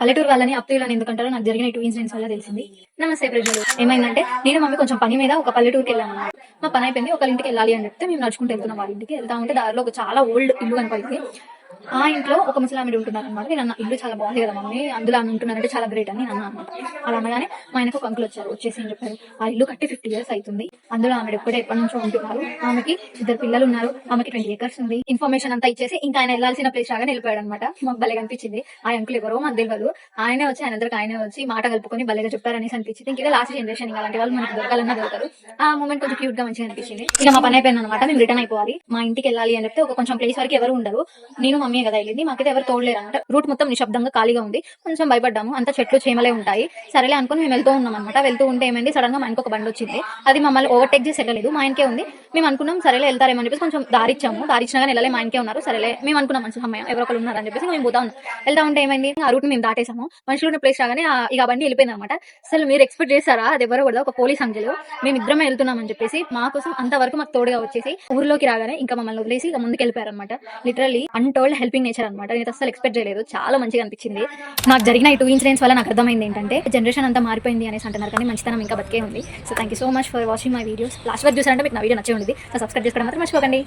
పల్లెటూరు వాళ్ళని అప్తూలని ఎందుకంటారో నాకు జరిగిన 2 ఇన్సిడెంట్స్ వల్ల తెలిసింది. నమస్తే ప్రజలు. ఏమైందంటే నేను మమ్మీ కొంచెం పని మీద ఒక పల్లెటూరుకి వెళ్ళాము. మా పని అయిపోయింది, ఒక ఇంటికి వెళ్ళాలి అని చెప్తే మేము నడుచుకుంటూ వెళ్తున్నాం. వాళ్ళ ఇంటికి వెళ్తా ఉంటే దారిలో ఒక చాలా ఓల్డ్ ఇల్లు కనపడింది. ఆ ఇంట్లో ఒక ముసలామిడి ఉంటున్నారు అనమాట. నేను అన్న ఇల్లు చాలా బాగుంది కదా మమ్మీ, అందులో ఆమె ఉంటున్నారంటే చాలా గ్రేట్ అని అన్నా అనమాట. అలా అనగానే మా ఆయనకు ఒక అంకుల్ వచ్చారు. వచ్చేసి ఏం చెప్పారు, ఆ ఇల్లు కట్టి 50 years అవుతుంది, అందులో ఆమె ఎప్పటి నుంచో ఉంటున్నారు, ఆమెకి 2 పిల్లలు ఉన్నారు, ఆమెకి 20 acres ఉంది. ఇన్ఫర్మేషన్ అంతా ఇచ్చేసి ఇంకా ఆయన వెళ్ళాల్సిన ప్లేస్ లాగా వెళ్ళిపోయాడు అనమాట. మాకు భలే అనిపించింది. ఆ అంకుల్ ఎవరో మాకు తెలియదు, ఆయనే వచ్చి మాట కలుపుకొని భలేగా చెప్తారనేసి అనిపించింది. ఇంకా లాస్ట్ జనరేషన్ అలాంటి వాళ్ళు మనకు దొరకాలన్నా దొరకరు. ఆ మూమెంట్ కొంచెం క్యూట్ గా మంచిగా అనిపించింది. ఇక మా పని అయిపోయింది అనమాట. మేము రిటర్న్ అయిపోవాలి. మా ఇంటికి వెళ్ళాలి అని చెప్తే ఒక కొంచెం ప్లేస్ వరకు ఎవరు ఉండరు, నేను మమ్మీ కదా వెళ్ళింది. మాకైతే ఎవరు తోడలేరు అనమాట. రూట్ మొత్తం నిశ్శబ్దంగా ఖాళీగా ఉంది. కొంచెం భయపడ్డాము, అంత చెట్లు చేమలే ఉంటాయి. సరేలే అనుకుని మేము వెళ్తూ ఉన్నాం అనమాట. వెళ్తూ ఉంటే ఏమైంది, సడన్ గా మా ఆయనకు ఒక బండి వచ్చింది. అది మమ్మల్ని ఓవర్టేక్ చేసి వెళ్ళలేదు, మా ఆయనకే ఉంది. మేము అనుకున్నాం సరేలే వెళ్తారేమో అని చెప్పేసి కొంచెం దారిచ్చాము. దారిచ్చినా కానీ వెళ్ళలే, మా ఆయనకే ఉన్నారు. సరేలే మేము అనుకున్నాం మంచి సమయం, ఎవరో ఒకరు ఉన్నారని చెప్పేసి మేము పోతా ఉన్నాం. వెళ్తా ఉంటే ఏమైంది, ఆ రూట్ మేము దాటేసాము. మనుషులు ఉన్న ప్లేస్ రాగానే ఇక బండి వెళ్ళిపోయింది అనమాట. అసలు మీరు ఎక్స్పెక్ట్ చేస్తారా, అది ఎవరో కూడా ఒక పోలీస్ అంకుల్ మేము ఇద్దరమే వెళ్తున్నాం అని చెప్పేసి మా కోసం అంతవరకు మాకు తోడుగా వచ్చేసి ఊర్లోకి రాగానే ఇంకా మమ్మల్ని వదిలేసి ఇక ముందుకు వెళ్ళిపోయారు అనమాట. లిటరల్లీ అన్టోల్డ్ హెల్పింగ్ నేచర్ అనమాట. నేను అసలు ఎక్స్పెక్ట్ చేయలేదు, చాలా మంచిగా అనిపించింది. నాకు జరిగిన ఈ 2 ఇన్సిడెంట్స్ వల్ల నాకు అర్థమైంది ఏంటంటే జనరేషన్ అంతా మారిపోయింది అనేసి అంటున్నారు, కానీ మంచితనం ఇంకా బతికే ఉంది. So thank you so much for watching my videos. Last వరకు చూసారంటే మీకు నా వీడియో నచ్చే ఉంది. సో సబ్స్క్రైబ్ చేసుకోవడం మాత్రం మర్చిపోకండి.